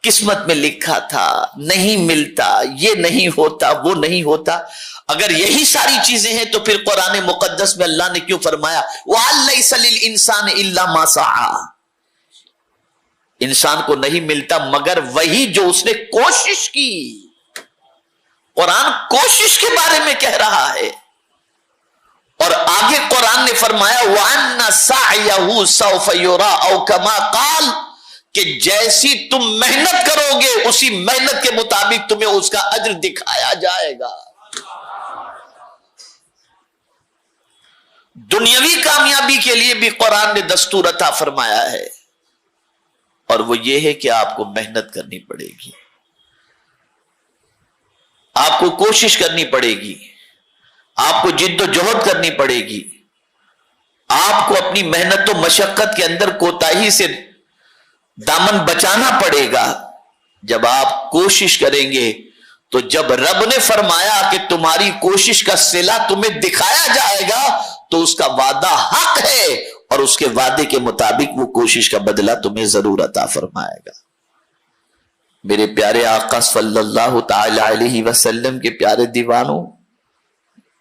قسمت میں لکھا تھا، نہیں ملتا، یہ نہیں ہوتا، وہ نہیں ہوتا. اگر یہی ساری چیزیں ہیں تو پھر قرآن مقدس میں اللہ نے کیوں فرمایا وَأَن لَيْسَ لِلْإِنسَانِ إِلَّا مَا سَعَىٰ؟ انسان کو نہیں ملتا مگر وہی جو اس نے کوشش کی. قرآن کوشش کے بارے میں کہہ رہا ہے. اور آگے قرآن نے فرمایا وَأَنَّ سَعْيَهُ سَوْفَ يُرَىٰ أَوْ كَمَا قَالَ، کہ جیسی تم محنت کرو گے اسی محنت کے مطابق تمہیں اس کا اجر دکھایا جائے گا. دنیاوی کامیابی کے لیے بھی قرآن نے دستور عطا فرمایا ہے، اور وہ یہ ہے کہ آپ کو محنت کرنی پڑے گی، آپ کو کوشش کرنی پڑے گی، آپ کو جد و جہد کرنی پڑے گی، آپ کو اپنی محنت و مشقت کے اندر کوتاہی سے دامن بچانا پڑے گا. جب آپ کوشش کریں گے تو جب رب نے فرمایا کہ تمہاری کوشش کا صلہ تمہیں دکھایا جائے گا تو اس کا وعدہ حق ہے، اور اس کے وعدے کے مطابق وہ کوشش کا بدلہ تمہیں ضرور عطا فرمائے گا. میرے پیارے آقا صلی اللہ تعالی علیہ وسلم کے پیارے دیوانوں،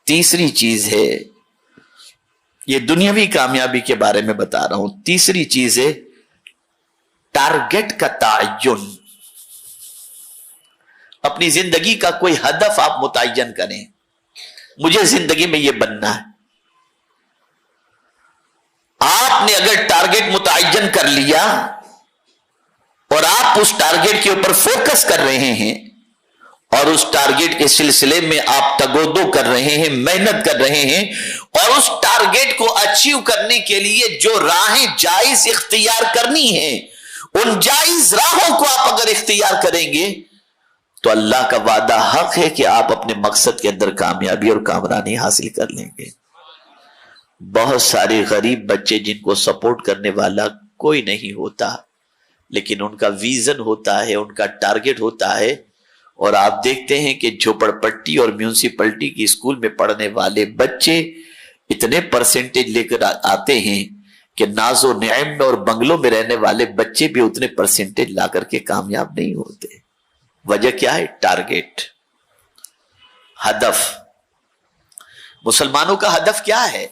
تیسری چیز ہے، یہ دنیاوی کامیابی کے بارے میں بتا رہا ہوں، تیسری چیز ہے ٹارگٹ کا تعین. اپنی زندگی کا کوئی ہدف آپ متعین کریں. مجھے زندگی میں یہ بننا ہے. آپ نے اگر ٹارگٹ متعین کر لیا اور آپ اس ٹارگٹ کے اوپر فوکس کر رہے ہیں اور اس ٹارگٹ کے سلسلے میں آپ تگودو کر رہے ہیں، محنت کر رہے ہیں، اور اس ٹارگٹ کو اچیو کرنے کے لیے جو راہیں جائز اختیار کرنی ہیں ان جائز راہوں کو آپ اگر اختیار کریں گے تو اللہ کا وعدہ حق ہے کہ آپ اپنے مقصد کے اندر کامیابی اور کامرانی حاصل کر لیں گے. بہت سارے غریب بچے جن کو سپورٹ کرنے والا کوئی نہیں ہوتا، لیکن ان کا ویژن ہوتا ہے، ان کا ٹارگٹ ہوتا ہے، اور آپ دیکھتے ہیں کہ جھوپڑ پٹی اور میونسپلٹی کی اسکول میں پڑھنے والے بچے اتنے پرسنٹیج لے کر آتے ہیں کہ ناز و نعیم میں اور بنگلوں میں رہنے والے بچے بھی اتنے پرسنٹیج لا کر کے کامیاب نہیں ہوتے. وجہ کیا ہے؟ ٹارگٹ، ہدف. مسلمانوں کا ہدف کیا ہے؟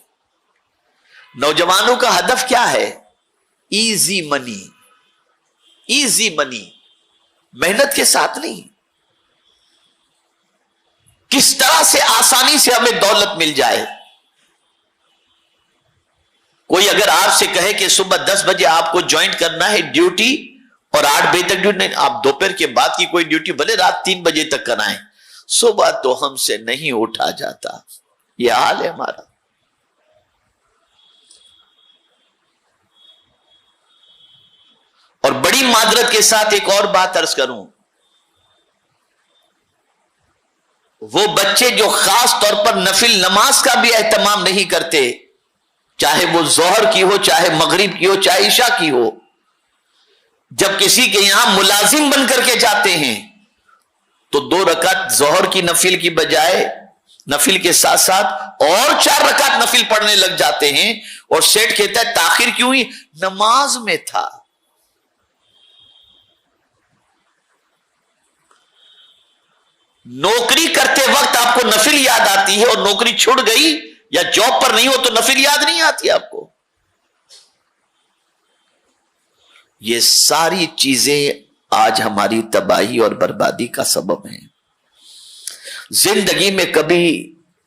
نوجوانوں کا ہدف کیا ہے؟ Easy money. ایزی منی، محنت کے ساتھ نہیں. کس طرح سے آسانی سے ہمیں دولت مل جائے. کوئی اگر آپ سے کہے کہ صبح 10 بجے آپ کو جوائن کرنا ہے ڈیوٹی اور 8 بجے تک ڈیوٹی، نہیں، آپ دوپہر کے بعد کی کوئی ڈیوٹی بھلے رات 3 بجے تک کرائیں، صبح تو ہم سے نہیں اٹھا جاتا. یہ حال ہے ہمارا. اور بڑی معذرت کے ساتھ ایک اور بات عرض کروں، وہ بچے جو خاص طور پر نفل نماز کا بھی اہتمام نہیں کرتے، چاہے وہ ظہر کی ہو، چاہے مغرب کی ہو، چاہے عشاء کی ہو، جب کسی کے یہاں ملازم بن کر کے جاتے ہیں تو 2 رکعت ظہر کی نفل کی بجائے نفل کے ساتھ ساتھ اور 4 رکعت نفل پڑھنے لگ جاتے ہیں، اور سیٹ کہتا ہے تاخیر کیوں ہوئی؟ نماز میں تھا. نوکری کرتے وقت آپ کو نفل یاد آتی ہے، اور نوکری چھوڑ گئی یا جاب پر نہیں ہو تو نفل یاد نہیں آتی آپ کو. یہ ساری چیزیں آج ہماری تباہی اور بربادی کا سبب ہیں. زندگی میں کبھی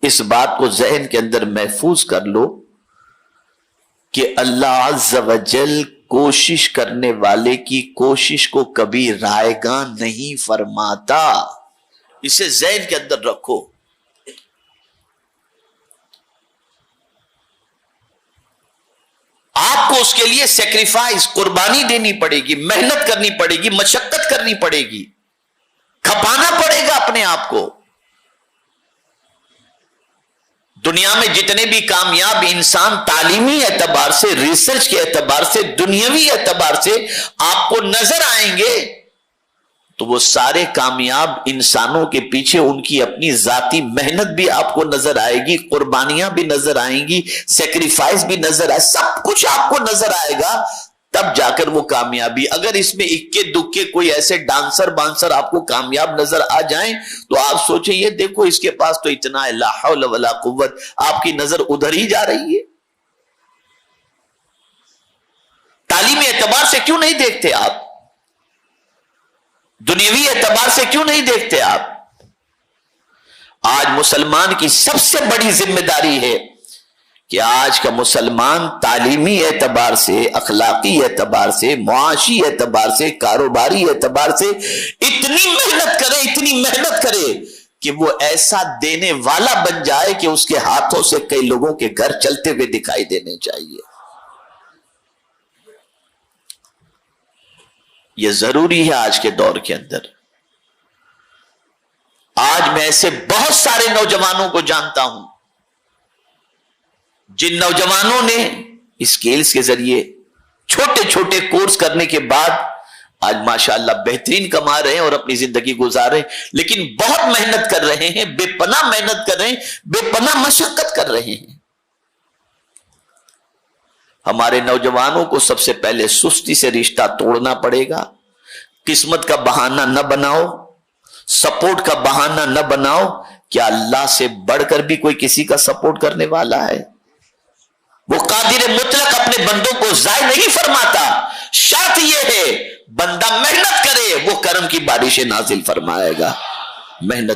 اس بات کو ذہن کے اندر محفوظ کر لو کہ اللہ عز و جل کوشش کرنے والے کی کوشش کو کبھی رائے گاں نہیں فرماتا. اسے ذہن کے اندر رکھو. آپ کو اس کے لیے سیکریفائس، قربانی دینی پڑے گی، محنت کرنی پڑے گی، مشقت کرنی پڑے گی، کھپانا پڑے گا اپنے آپ کو. دنیا میں جتنے بھی کامیاب انسان تعلیمی اعتبار سے، ریسرچ کے اعتبار سے، دنیاوی اعتبار سے آپ کو نظر آئیں گے تو وہ سارے کامیاب انسانوں کے پیچھے ان کی اپنی ذاتی محنت بھی آپ کو نظر آئے گی، قربانیاں بھی نظر آئیں گی، سیکریفائس بھی نظر آئے، سب کچھ آپ کو نظر آئے گا. تب جا کر وہ کامیابی. اگر اس میں اکے دکے کوئی ایسے ڈانسر بانسر آپ کو کامیاب نظر آ جائیں تو آپ سوچیں یہ دیکھو اس کے پاس تو اتنا ہے، لا حول ولا قوت. آپ کی نظر ادھر ہی جا رہی ہے. تعلیمی اعتبار سے کیوں نہیں دیکھتے آپ؟ دنیاوی اعتبار سے کیوں نہیں دیکھتے آپ؟ آج مسلمان کی سب سے بڑی ذمہ داری ہے کہ آج کا مسلمان تعلیمی اعتبار سے، اخلاقی اعتبار سے، معاشی اعتبار سے، کاروباری اعتبار سے اتنی محنت کرے کہ وہ ایسا دینے والا بن جائے کہ اس کے ہاتھوں سے کئی لوگوں کے گھر چلتے ہوئے دکھائی دینے چاہیے. یہ ضروری ہے آج کے دور کے اندر. آج میں ایسے بہت سارے نوجوانوں کو جانتا ہوں جن نوجوانوں نے اسکیلز کے ذریعے چھوٹے چھوٹے کورس کرنے کے بعد آج ماشاءاللہ بہترین کما رہے ہیں اور اپنی زندگی گزار رہے ہیں، لیکن بہت محنت کر رہے ہیں، بے پناہ محنت کر رہے ہیں، بے پناہ مشقت کر رہے ہیں. ہمارے نوجوانوں کو سب سے پہلے سستی سے رشتہ توڑنا پڑے گا. قسمت کا بہانہ نہ بناؤ، سپورٹ کا بہانہ نہ بناؤ. کیا اللہ سے بڑھ کر بھی کوئی کسی کا سپورٹ کرنے والا ہے؟ وہ قادر مطلق اپنے بندوں کو ضائع نہیں فرماتا. شرط یہ ہے بندہ محنت کرے، وہ کرم کی بارشیں نازل فرمائے گا. محنت